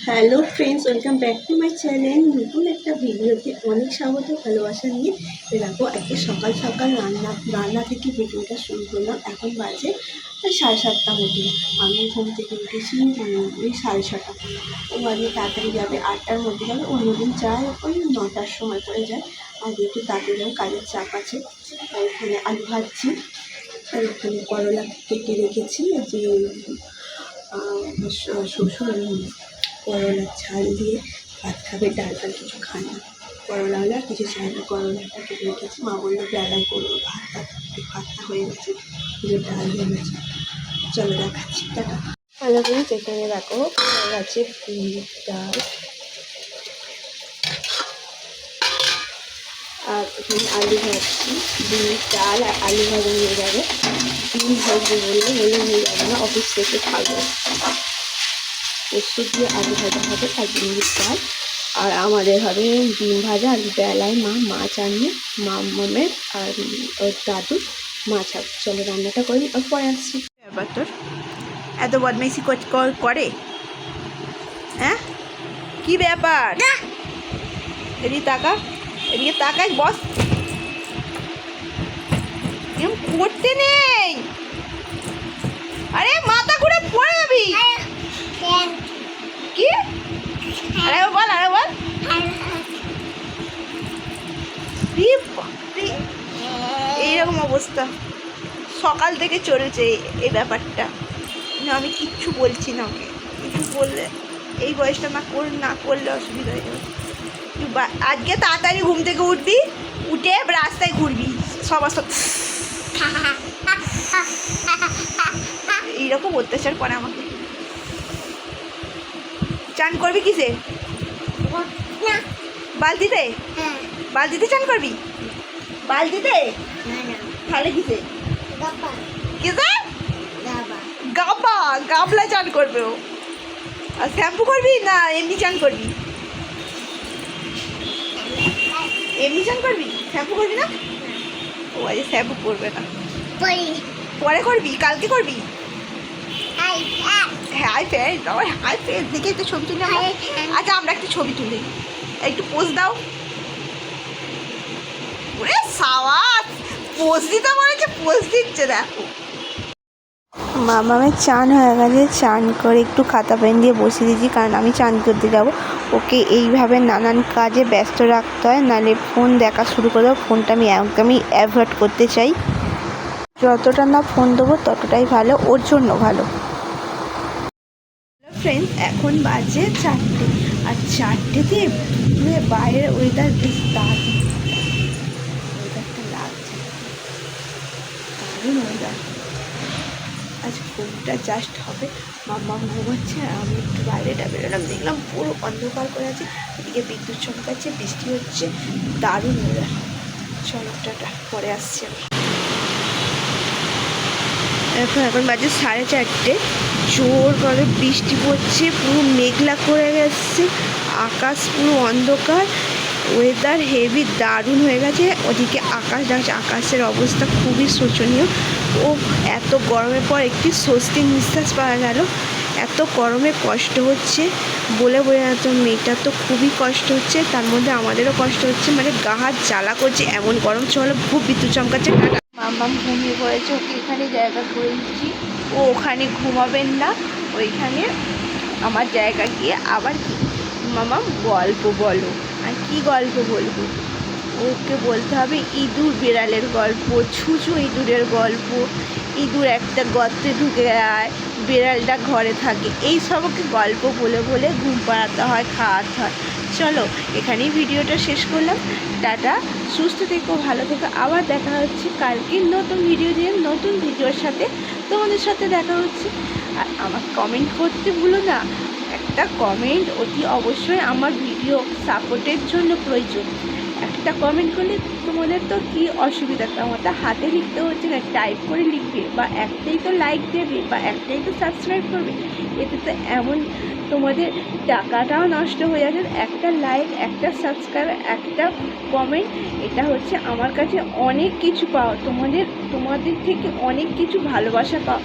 Hello friends, welcome back to my channel. নতুন একটা ভিডিওতে অনেক স্বাগত, ভালোবাসা নিয়ে দেখো। আজকে সকাল সকাল রান্না থেকে ভিডিওটা শুরু করলাম। এখন বাজে 7:30 মতো। আমি ঘুম থেকে উঠেছি ওই 6:30। ও আজকে তাড়াতাড়ি যাবে, 8টার মধ্যে যাবে। অন্যদিন যায় ওই 9টার সময় করে যায়। আর একটু তাড়াতাড়ি যাবে, কাজের চাপ আছে। আর এখানে আলু ভাজছি, আর এখানে করলা কেটে রেখেছি। যে শ্বশুর করলার ছাল দিয়ে ভাত খাবে, ডাল ফাল কিছু খায় না। করলা হলে আর কিছু চায় না। করলাটা কেটে রেখেছি। মা বললো বেলায় করবো, ভাতটা হয়ে গেছে, যে ডাল হয়ে গেছে। চলো দেখাচ্ছি, টাটা। ভালো করে যেখানে রাখো আছে বিউলির ডাল, আর এখানে আলু ভাজছি। বিউলির ডাল আর আলু ভাজা নিয়ে যাবে। ডিম ভাজবে বললে নিয়ে যাবে না, অফিস থেকে খাবো। পোস্ত দিয়ে আলু ভাজা হবে আর বিউলির ডাল। আর আমাদের হবে ডিম ভাজা। আর বেলায় মা মাছ আনিয়ে মামের আর ওর দাদু মাছ হবে। চলো রান্নাটা করি, আর পরে আসছি। ব্যাপার তোর এত বদমাইশি করে, হ্যাঁ? কি ব্যাপার? এদিকে তাকা, এদিকে তাকাই, বস। এরকম করতে নেই। আরে মাথা ঘুরে পড়ে যাবি। কি? আরে বল, আরে বল। এইরকম অবস্থা সকাল থেকে চলেছে এই ব্যাপারটা। আমি কিচ্ছু বলছি না ওকে, কিছু বললে এই বয়সটা না করলে অসুবিধা হয়ে যাবে। আজকে তাড়াতাড়ি ঘুম থেকে উঠবি, উঠে রাস্তায় ঘুরবি সবার সাথে। এইরকম অত্যাচার করে আমাকে। চান করবি কিসে? বালতিতে? বালতিতে চান করবি? বালতিতে? তাহলে কিসে? কিসে? গাবলা চান করবে ও। আর শ্যাম্পু করবি না এমনি চান করবি? এমনি চান করবি, শ্যাম্পু করবি না? ও আজ শ্যাম্পু করবে না, পরে করবি, কালকে করবি। হাই ফ্রেন্ড দেখে একটু ছবি তুলে। আচ্ছা আমরা একটু ছবি তুলি, একটু পোজ দাও। ওরে সাবাস, পোজ দিতে বলেছে, পোজ দিচ্ছে। দেখো মামামের চান হয়ে গেছে। চান করে একটু খাতা পেন দিয়ে বসিয়ে দিয়েছি, কারণ আমি চান করতে যাব। ওকে এইভাবে নানান কাজে ব্যস্ত রাখতে হয়, নাহলে ফোন দেখা শুরু করে দেবো। ফোনটা আমি একদমই অ্যাভয়েড করতে চাই। যতটা না ফোন দেবো ততটাই ভালো, ওর জন্য ভালো। ফ্রেন্ডস, এখন বাজে 4টে, আর 4টেতে বাইরের ওয়েদার বেশ দারুণ। ওয়েদারটা লাগছে দারুণ ওয়েদার। আজ ঘুমটা জাস্ট হবে, মাম্মা ঘুমাচ্ছে, আর আমি একটু বাইরেটা বেরোলাম, দেখলাম পুরো অন্ধকার করে আছে। এদিকে বিদ্যুৎ চমকাচ্ছে, বৃষ্টি হচ্ছে, দারুণ ওয়েদার। চলো টাটা, পরে আসছি আমি। এখন বাজে 4:30। জোর করে বৃষ্টি পড়ছে, পুরো মেঘলা করে গেছে, আকাশ পুরো অন্ধকার। ওয়েদার হেভি দারুণ হয়ে গেছে। ওদিকে আকাশ ডাকছে, আকাশের অবস্থা খুবই শোচনীয়। ও এত গরমের পর একটি স্বস্তির নিঃশ্বাস পাওয়া গেল। এত গরমে কষ্ট হচ্ছে বলে বোঝাতো, মেয়েটার তো খুবই কষ্ট হচ্ছে, তার মধ্যে আমাদেরও কষ্ট হচ্ছে, মানে গা হাত জ্বালা করছে, এমন গরম। চলো, খুব বিদ্যুৎ চমকাচ্ছে। মাম্মাম ঘুমিয়ে পড়েছে, ওকে এখানে জায়গা করে দিচ্ছি। ও ওখানে ঘুমাবেন না, ওইখানে আমার জায়গা গিয়ে আবার মামাম গল্প বলো। আর কি গল্প বলবো? ওকে বলতে হবে ইঁদুর বিড়ালের গল্প, ছুঁচু ইঁদুরের গল্প। ইঁদুর একটা গর্তে ঢুকে যায়, বিড়ালটা ঘরে থাকে। এই সব ওকে গল্প বলে বলে ঘুম পাড়াতে হয়, খাওয়াতে হয়। চলো এখানেই ভিডিওটা শেষ করলাম। টাটা, সুস্থ থেকো, ভালো থেকো। আবার দেখা হচ্ছে কালকে নতুন ভিডিও দিয়ে, নতুন ভিডিওর সাথে তোমাদের সাথে দেখা হচ্ছে। আর আমার কমেন্ট করতে ভুলো না, একটা কমেন্ট অতি অবশ্যই আমার ভিডিও সাপোর্টের জন্য প্রয়োজন। একটা কমেন্ট করলে তোমাদের তো কী অসুবিধা, তোমাদের হাতে লিখতে হচ্ছে না, টাইপ করে লিখবে, বা একটাই তো লাইক দেবে, বা একটাই তো সাবস্ক্রাইব করবে। এতে তো এমন তোমাদের টাকাটাও নষ্ট হয়ে যাবে। একটা লাইক, একটা সাবস্ক্রাইব, একটা কমেন্ট, এটা হচ্ছে আমার কাছে অনেক কিছু পাও। তোমাদের থেকে অনেক কিছু ভালোবাসা পাও।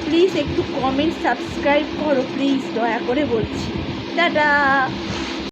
প্লিজ একটু কমেন্ট সাবস্ক্রাইব করো, প্লিজ, দয়া করে বলছি। টাটা।